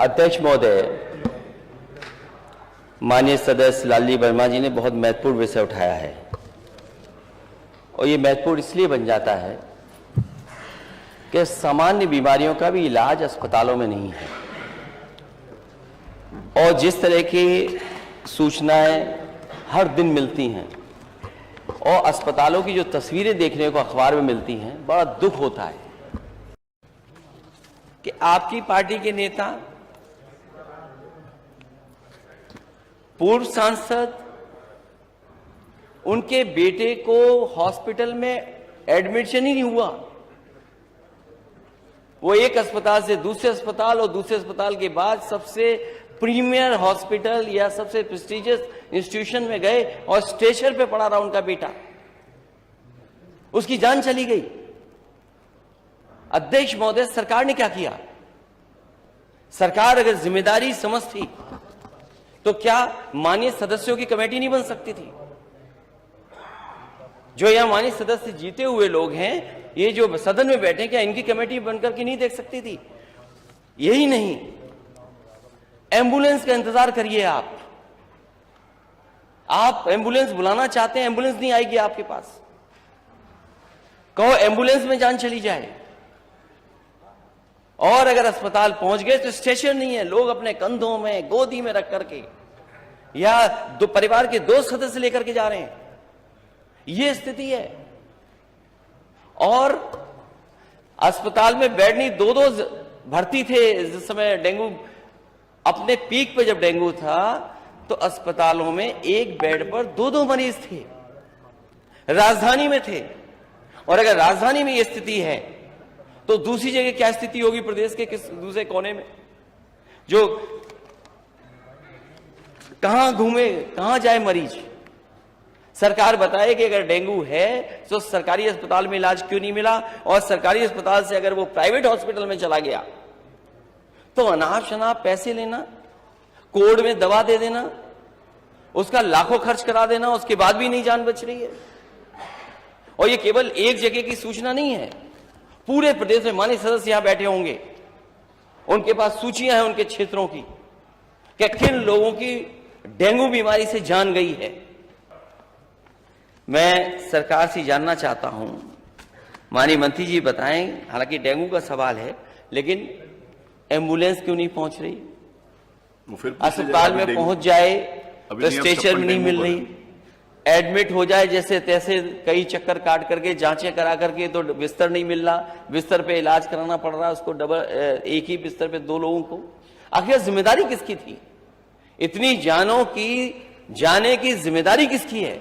अध्यक्ष महोदय, माननीय सदस्य लालजी वर्मा जी ने बहुत महत्वपूर्ण विषय उठाया है और ये महत्वपूर्ण इसलिए बन जाता है कि सामान्य बीमारियों का भी इलाज अस्पतालों में नहीं है और जिस तरह की सूचनाएं हर दिन मिलती हैं और अस्पतालों की जो तस्वीरें देखने को अखबार में मिलती हैं, बड़ा दुख होता है कि आपकी पार्टी के नेता, पूर्व सांसद, उनके बेटे को हॉस्पिटल में एडमिशन ही नहीं हुआ। वो एक अस्पताल से दूसरे अस्पताल और दूसरे अस्पताल के बाद सबसे प्रीमियर हॉस्पिटल या सबसे प्रेस्टिजियस इंस्टीट्यूशन में गए और स्ट्रेचर पे पड़ा रहा उनका बेटा, उसकी जान चली गई। अध्यक्ष महोदय, सरकार ने क्या किया? सरकार अगर जिम्मेदारी समझती तो क्या माननीय सदस्यों की कमेटी नहीं बन सकती थी? जो यहां माननीय सदस्य जीते हुए लोग हैं, ये जो सदन में बैठे, क्या इनकी कमेटी बनकर के नहीं देख सकती थी? यही नहीं, एम्बुलेंस का इंतजार करिए। आप एम्बुलेंस बुलाना चाहते हैं, एम्बुलेंस नहीं आएगी आपके पास। कहो एम्बुलेंस में जान चली जाए। और अगर अस्पताल पहुंच गए तो स्टेशन नहीं है, लोग अपने कंधों में, गोदी में रख करके या दो परिवार के दो सदस्य लेकर के जा रहे हैं। यह स्थिति है। और अस्पताल में बेड नहीं, दो भर्ती थे। जिस समय डेंगू अपने पीक पे, जब डेंगू था तो अस्पतालों में एक बेड पर दो मरीज थे, राजधानी में थे। और अगर राजधानी में यह स्थिति है तो दूसरी जगह क्या स्थिति होगी प्रदेश के किस दूसरे कोने में? जो कहां घूमे, कहां जाए मरीज? सरकार बताए कि अगर डेंगू है तो सरकारी अस्पताल में इलाज क्यों नहीं मिला, और सरकारी अस्पताल से अगर वो प्राइवेट हॉस्पिटल में चला गया तो अनाप शनाप पैसे लेना, कोड में दवा दे देना, उसका लाखों खर्च करा देना, उसके बाद भी नहीं जान बच रही है। और ये केवल एक जगह की सूचना नहीं है, पूरे प्रदेश में माननीय सदस्य यहां बैठे होंगे, उनके पास सूचियां हैं उनके क्षेत्रों की कि किन लोगों की डेंगू बीमारी से जान गई है। मैं सरकार से जानना चाहता हूं, माननीय मंत्री जी बताएं, हालांकि डेंगू का सवाल है, लेकिन एम्बुलेंस क्यों नहीं पहुंच रही? अस्पताल में पहुंच जाए तो स्ट्रेचर में नहीं मिल रही, एडमिट हो जाए जैसे तैसे, कई चक्कर काट करके, जांचें करा करके, तो बिस्तर नहीं मिल रहा, बिस्तर पे इलाज कराना पड़ रहा है उसको, एक ही बिस्तर पे दो लोगों को। आखिर जिम्मेदारी किसकी थी? इतनी जानों की जाने की जिम्मेदारी किसकी है?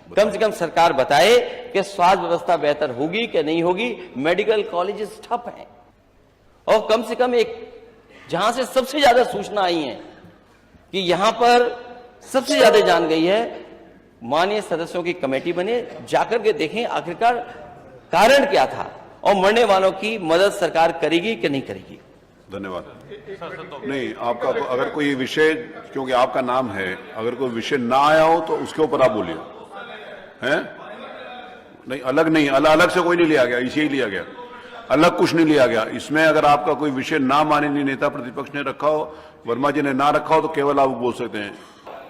कम से कम सरकार बताए कि स्वास्थ्य व्यवस्था बेहतर होगी कि नहीं होगी। मेडिकल कॉलेजेस ठप हैं और कम से कम एक, जहां से सबसे ज्यादा सूचना आई है कि यहां पर सबसे ज्यादा जान गई है, माननीय सदस्यों की कमेटी बने, जाकर के देखें आखिरकार कारण क्या था और मरने वालों की मदद सरकार करेगी कि नहीं करेगी। धन्यवाद। नहीं, आपका अगर कोई विषय, क्योंकि आपका नाम है, अगर कोई विषय ना आया हो तो उसके ऊपर आप बोलिए। हैं? नहीं, अलग नहीं, अलग से कोई नहीं लिया गया, इसे ही लिया गया, अलग कुछ नहीं लिया गया। इसमें अगर आपका कोई विषय ना माननीय नेता प्रतिपक्ष ने रखा हो, वर्मा जी ने ना रखा हो, तो केवल आप बोल सकते हैं।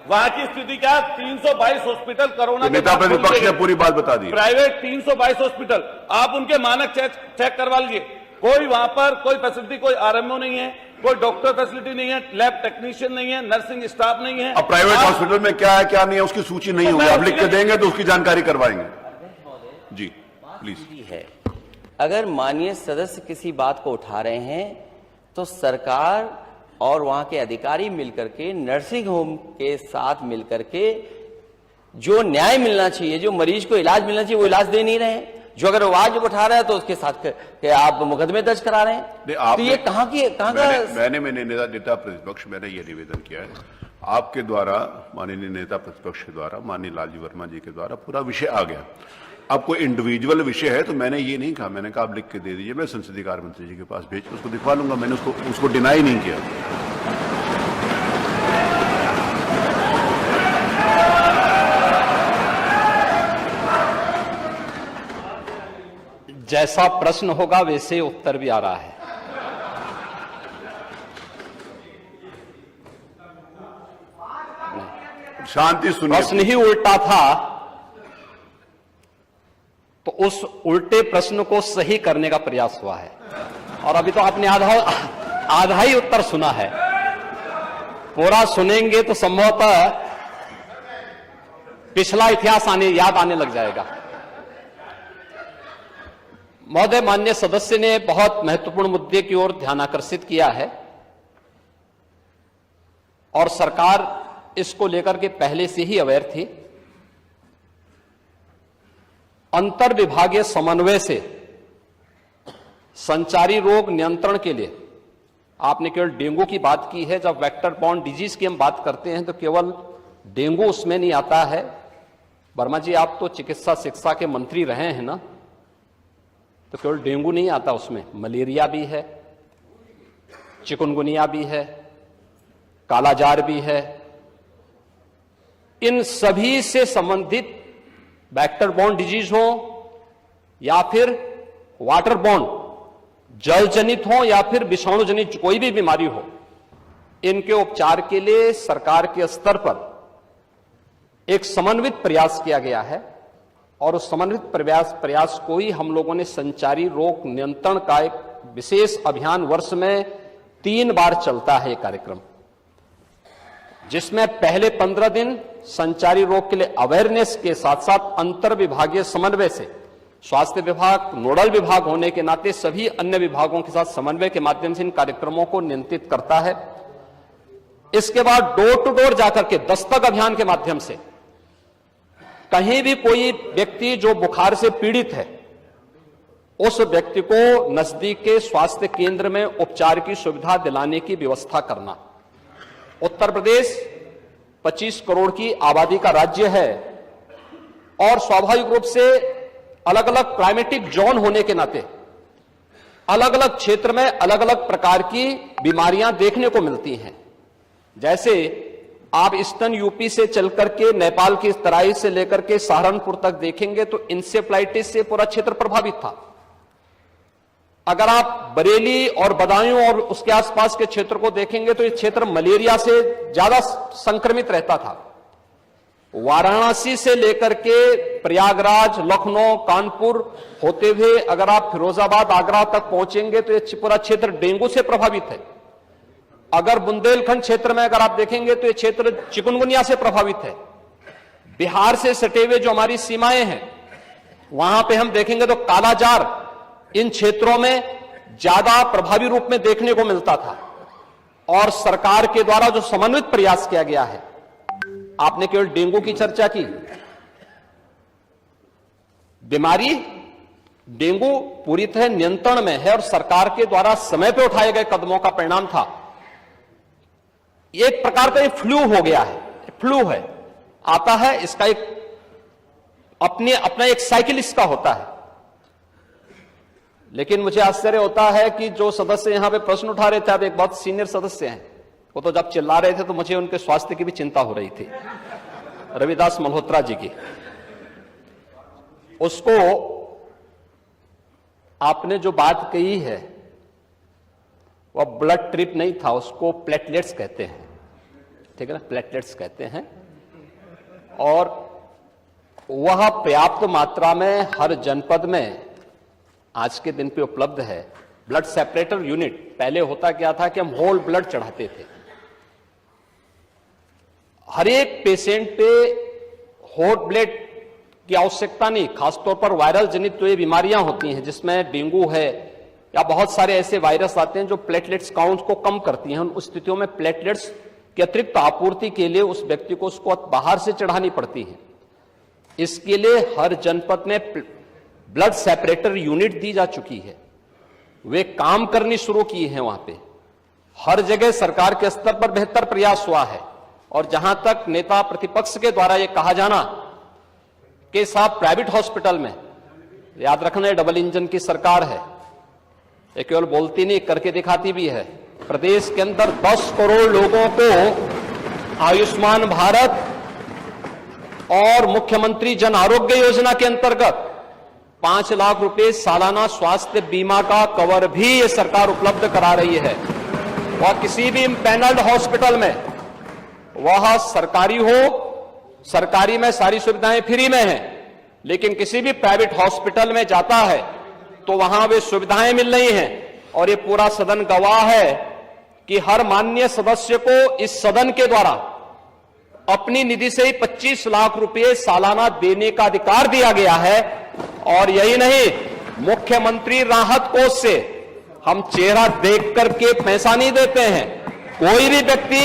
वहां की स्थिति क्या? 322 हॉस्पिटल कोरोना के नेता प्रतिपक्ष ने पूरी बात बता दी। प्राइवेट 322 हॉस्पिटल, आप उनके मानक चेक करवा लीजिए। कोई वहां पर कोई फैसिलिटी, कोई आरएमओ नहीं है, कोई डॉक्टर फैसिलिटी नहीं है, लैब टेक्नीशियन नहीं है, नर्सिंग स्टाफ नहीं है। अब प्राइवेट हॉस्पिटल में क्या है क्या नहीं है उसकी सूची नहीं होगी, आप लिख के देंगे तो उसकी जानकारी करवाएंगे। जी प्लीज। है, अगर माननीय सदस्य किसी बात को उठा रहे हैं तो सरकार और वहां के अधिकारी मिलकर के, नर्सिंग होम के साथ मिलकर के जो न्याय मिलना चाहिए, जो मरीज को इलाज मिलना चाहिए, वो इलाज दे नहीं रहे हैं। जो अगर आवाज उठा रहा है तो उसके साथ आप मुकदमे दर्ज करा रहे हैं। तो ये कहां का? मैंने नेता प्रतिपक्ष, मैंने ये निवेदन किया है आपके द्वारा, माननीय नेता प्रतिपक्ष के द्वारा, माननीय लालजी वर्मा जी के द्वारा पूरा विषय आ गया। अब कोई इंडिविजुअल विषय है तो मैंने ये नहीं कहा, मैंने कहा आप लिख के दे दीजिए, मैं संसदीय कार्य मंत्री जी के पास भेज उसको दिखवा लूंगा। मैंने उसको डिनाई नहीं किया। जैसा प्रश्न होगा वैसे उत्तर भी आ रहा है। शांति सुनिए। प्रश्न ही उल्टा था, तो उस उल्टे प्रश्न को सही करने का प्रयास हुआ है। और अभी तो आपने आधा ही उत्तर सुना है, पूरा सुनेंगे तो संभवतः पिछला इतिहास याद आने लग जाएगा। महोदय, माननीय सदस्य ने बहुत महत्वपूर्ण मुद्दे की ओर ध्यान आकर्षित किया है और सरकार इसको लेकर के पहले से ही अवेयर थी। अंतर विभागीय समन्वय से संचारी रोग नियंत्रण के लिए, आपने केवल डेंगू की बात की है, जब वेक्टर बॉर्न डिजीज की हम बात करते हैं तो केवल डेंगू उसमें नहीं आता है। वर्मा जी, आप तो चिकित्सा शिक्षा के मंत्री रहे हैं ना, तो केवल डेंगू नहीं आता उसमें, मलेरिया भी है, चिकुनगुनिया भी है, कालाजार भी है। इन सभी से संबंधित वेक्टर बॉर्न डिजीज हो या फिर वाटर बॉर्न, जल जनित हो या फिर विषाणु जनित कोई भी बीमारी हो, इनके उपचार के लिए सरकार के स्तर पर एक समन्वित प्रयास किया गया है और उस समन्वित प्रयास को ही हम लोगों ने संचारी रोग नियंत्रण का एक विशेष अभियान, वर्ष में 3 बार चलता है ये कार्यक्रम, जिसमें पहले 15 दिन संचारी रोग के लिए अवेयरनेस के साथ साथ अंतर विभागीय समन्वय से स्वास्थ्य विभाग नोडल विभाग होने के नाते सभी अन्य विभागों के साथ समन्वय के माध्यम से इन कार्यक्रमों को नियंत्रित करता है। इसके बाद डोर टू डोर जाकर के दस्तक अभियान के माध्यम से कहीं भी कोई व्यक्ति जो बुखार से पीड़ित है, उस व्यक्ति को नजदीक के स्वास्थ्य केंद्र में उपचार की सुविधा दिलाने की व्यवस्था करना। उत्तर प्रदेश 25 करोड़ की आबादी का राज्य है और स्वाभाविक रूप से अलग अलग क्लाइमेटिक जोन होने के नाते अलग अलग क्षेत्र में अलग अलग प्रकार की बीमारियां देखने को मिलती हैं। जैसे आप ईस्टर्न यूपी से चल करके नेपाल की तराई से लेकर के सहारनपुर तक देखेंगे तो इंसेफ्लाइटिस से पूरा क्षेत्र प्रभावित था। अगर आप बरेली और बदायूं और उसके आसपास के क्षेत्र को देखेंगे तो ये क्षेत्र मलेरिया से ज्यादा संक्रमित रहता था। वाराणसी से लेकर के प्रयागराज, लखनऊ, कानपुर होते हुए अगर आप फिरोजाबाद, आगरा तक पहुंचेंगे तो ये पूरा क्षेत्र डेंगू से प्रभावित है। अगर बुंदेलखंड क्षेत्र में अगर आप देखेंगे तो ये क्षेत्र चिकुनगुनिया से प्रभावित है। बिहार से सटे हुए जो हमारी सीमाएं हैं वहां पे हम देखेंगे तो कालाजार इन क्षेत्रों में ज्यादा प्रभावी रूप में देखने को मिलता था। और सरकार के द्वारा जो समन्वित प्रयास किया गया है, आपने केवल डेंगू की चर्चा की, बीमारी डेंगू पूरी तरह नियंत्रण में है और सरकार के द्वारा समय पर उठाए गए कदमों का परिणाम था। एक प्रकार का ये फ्लू हो गया है, फ्लू है, आता है, इसका एक अपना एक साइकिल इसका होता है। लेकिन मुझे आश्चर्य होता है कि जो सदस्य यहां पे प्रश्न उठा रहे थे, आप एक बहुत सीनियर सदस्य हैं, वो तो जब चिल्ला रहे थे तो मुझे उनके स्वास्थ्य की भी चिंता हो रही थी, रविदास मल्होत्रा जी की। उसको आपने जो बात कही है वह ब्लड ट्रिप नहीं था, उसको प्लेटलेट्स कहते हैं, ठीक है ना, प्लेटलेट्स कहते हैं। और वह पर्याप्त मात्रा में हर जनपद में आज के दिन पे उपलब्ध है। ब्लड सेपरेटर यूनिट, पहले होता क्या था कि हम होल ब्लड चढ़ाते थे। हर एक पेशेंट पे होल ब्लड की आवश्यकता नहीं, खासतौर पर वायरल जनित जो ये बीमारियां होती हैं जिसमें डेंगू है या बहुत सारे ऐसे वायरस आते हैं जो प्लेटलेट्स काउंट को कम करती हैं। उन स्थितियों में प्लेटलेट्स की अतिरिक्त आपूर्ति के लिए उस व्यक्ति को उसको बाहर से चढ़ानी पड़ती है। इसके लिए हर जनपद में ब्लड सेपरेटर यूनिट दी जा चुकी है, वे काम करनी शुरू की है। वहां पे हर जगह सरकार के स्तर पर बेहतर प्रयास हुआ है। और जहां तक नेता प्रतिपक्ष के द्वारा यह कहा जाना कि साहब प्राइवेट हॉस्पिटल में, याद रखना डबल इंजन की सरकार है, ये केवल बोलती नहीं करके दिखाती भी है। प्रदेश के अंदर 10 करोड़ लोगों को आयुष्मान भारत और मुख्यमंत्री जन आरोग्य योजना के अंतर्गत 5 लाख रुपए सालाना स्वास्थ्य बीमा का कवर भी ये सरकार उपलब्ध करा रही है। वह किसी भी पैनल्ड हॉस्पिटल में, वह सरकारी हो सरकारी में सारी सुविधाएं फ्री में हैं, लेकिन किसी भी प्राइवेट हॉस्पिटल में जाता है तो वहां वे सुविधाएं मिल रही हैं। और ये पूरा सदन गवाह है कि हर माननीय सदस्य को इस सदन के द्वारा अपनी निधि से ही 25 लाख रुपए सालाना देने का अधिकार दिया गया है। और यही नहीं, मुख्यमंत्री राहत कोष से हम चेहरा देख करके पैसा नहीं देते हैं। कोई भी व्यक्ति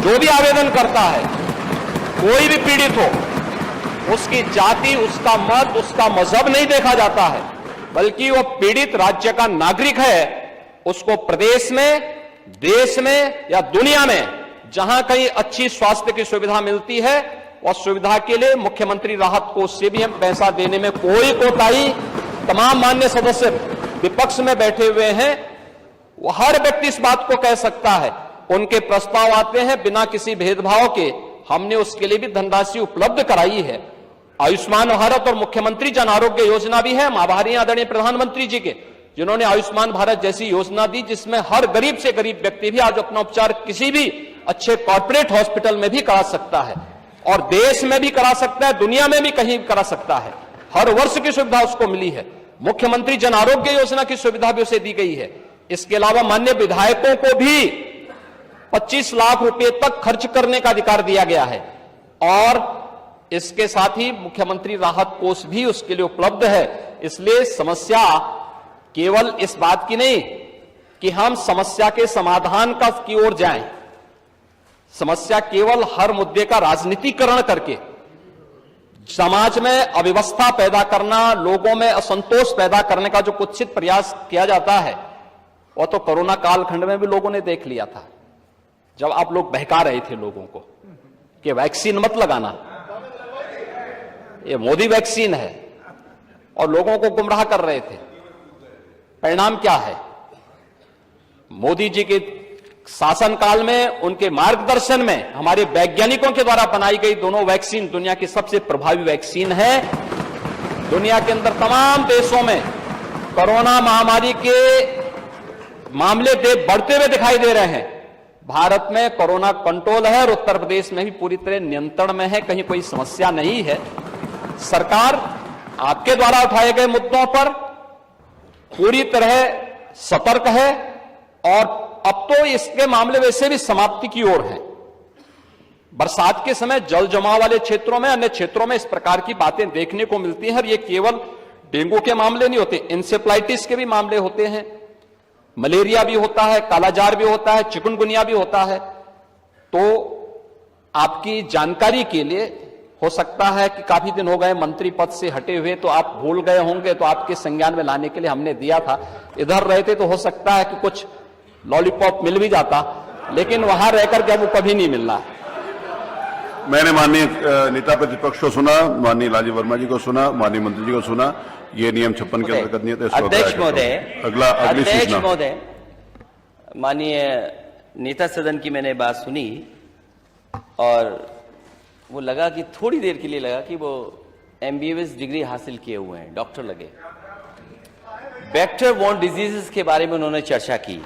जो भी आवेदन करता है, कोई भी पीड़ित हो, उसकी जाति, उसका मत, उसका मजहब नहीं देखा जाता है, बल्कि वो पीड़ित राज्य का नागरिक है। उसको प्रदेश में, देश में या दुनिया में जहां कहीं अच्छी स्वास्थ्य की सुविधा मिलती है, और सुविधा के लिए मुख्यमंत्री राहत कोष से भी हम पैसा देने में कोई कोताही, तमाम मान्य सदस्य विपक्ष में बैठे हुए हैं, वो हर व्यक्ति इस बात को कह सकता है। उनके प्रस्ताव आते हैं बिना किसी भेदभाव के, हमने उसके लिए भी धनराशि उपलब्ध कराई है। आयुष्मान भारत और मुख्यमंत्री जन आरोग्य योजना भी है, आभारी आदरणीय प्रधानमंत्री जी के, जिन्होंने आयुष्मान भारत जैसी योजना दी, जिसमें हर गरीब से गरीब व्यक्ति भी आज अपना उपचार किसी भी अच्छे कॉर्पोरेट हॉस्पिटल में भी करा सकता है, और देश में भी करा सकता है, दुनिया में भी कहीं करा सकता है। हर वर्ष की सुविधा उसको मिली है। मुख्यमंत्री जन आरोग्य योजना की सुविधा भी उसे दी गई है। इसके अलावा माननीय विधायकों को भी 25 लाख रुपए तक खर्च करने का अधिकार दिया गया है, और इसके साथ ही मुख्यमंत्री राहत कोष भी उसके लिए उपलब्ध है। इसलिए समस्या केवल इस बात की नहीं कि हम समस्या के समाधान की ओर जाएं, समस्या केवल हर मुद्दे का राजनीतिकरण करके समाज में अव्यवस्था पैदा करना, लोगों में असंतोष पैदा करने का जो कुत्सित प्रयास किया जाता है, वो तो कोरोना कालखंड में भी लोगों ने देख लिया था, जब आप लोग बहका रहे थे लोगों को कि वैक्सीन मत लगाना, ये मोदी वैक्सीन है, और लोगों को गुमराह कर रहे थे। परिणाम क्या है? मोदी जी के शासनकाल में, उनके मार्गदर्शन में हमारे वैज्ञानिकों के द्वारा बनाई गई दोनों वैक्सीन दुनिया की सबसे प्रभावी वैक्सीन है। दुनिया के अंदर तमाम देशों में कोरोना महामारी के मामले बढ़ते हुए दिखाई दे रहे हैं। भारत में कोरोना कंट्रोल है, और उत्तर प्रदेश में भी पूरी तरह नियंत्रण में है, कहीं कोई समस्या नहीं है। सरकार आपके द्वारा उठाए गए मुद्दों पर पूरी तरह सतर्क है, और अब तो इसके मामले वैसे भी समाप्ति की ओर है। बरसात के समय जल जमाव वाले क्षेत्रों में, अन्य क्षेत्रों में इस प्रकार की बातें देखने को मिलती हैं। और ये केवल डेंगू के मामले नहीं होते, इंसेफ्लाइटिस के भी मामले होते हैं, मलेरिया भी होता है, कालाजार भी होता है, चिकनगुनिया भी होता है। तो आपकी जानकारी के लिए, हो सकता है कि काफी दिन हो गए मंत्री पद से हटे हुए, तो आप भूल गए होंगे, तो आपके संज्ञान में लाने के लिए हमने दिया था। इधर रहते तो हो सकता है कि कुछ लॉलीपॉप मिल भी जाता, लेकिन वहां रहकर के अब वो कभी नहीं मिलना। मैंने माननीय नेता प्रतिपक्ष को सुना, माननीय लालजी वर्मा जी को सुना, माननीय मंत्री जी को सुना। ये नियम 56 के अंतर्गत नहीं है। अध्यक्ष महोदय, अगली सूचना। महोदय, माननीय नेता सदन की मैंने बात सुनी, और वो लगा कि थोड़ी देर के लिए लगा कि वो MBBS डिग्री हासिल किए हुए हैं, डॉक्टर लगे। वेक्टर बॉर्न डिजीजेस के बारे में उन्होंने चर्चा की।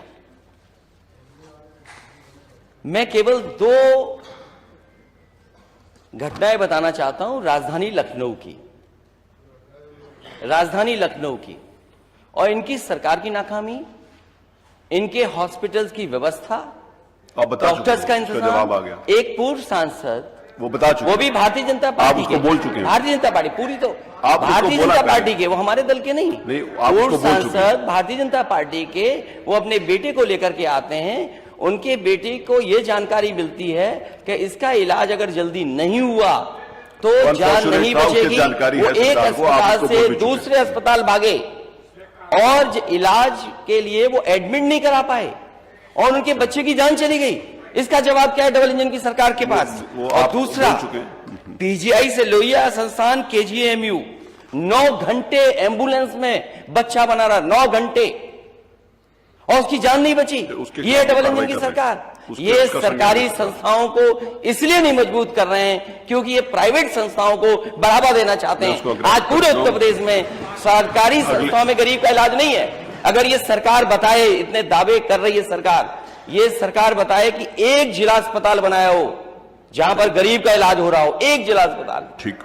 मैं केवल 2 घटनाएं बताना चाहता हूं राजधानी लखनऊ की, और इनकी सरकार की नाकामी, इनके हॉस्पिटल्स की व्यवस्था, डॉक्टर्स का इंतजाम। एक पूर्व सांसद, वो बता चुके, वो भी भारतीय जनता पार्टी के, बोल चुके हैं। भारतीय जनता पार्टी पूरी तो भारतीय जनता पार्टी के, वो हमारे दल के नहीं। पूर्व सांसद भारतीय जनता पार्टी के, वो अपने बेटे को लेकर के आते हैं। उनके बेटे को ये जानकारी मिलती है कि इसका इलाज अगर जल्दी नहीं हुआ तो जान नहीं बचेगी। वो एक अस्पताल से दूसरे अस्पताल भागे, और इलाज के लिए वो एडमिट नहीं करा पाए, और उनके बच्चे की जान चली गई। इसका जवाब क्या है डबल इंजन की सरकार के पास? और दूसरा, PGI से लोहिया संस्थान KGMU 9 घंटे एम्बुलेंस में बच्चा बना रहा, 9 घंटे, और उसकी जान नहीं बची। ये डबल इंजन की सरकार। ये सरकारी संस्थाओं को इसलिए नहीं मजबूत कर रहे हैं क्योंकि ये प्राइवेट संस्थाओं को बढ़ावा देना चाहते हैं। आज पूरे उत्तर प्रदेश में सरकारी संस्थाओं में गरीब का इलाज नहीं है। अगर ये सरकार बताए, इतने दावे कर रही है सरकार, ये सरकार बताए कि एक जिला अस्पताल बनाया हो जहां पर गरीब का इलाज हो रहा हो, एक जिला अस्पताल। ठीक।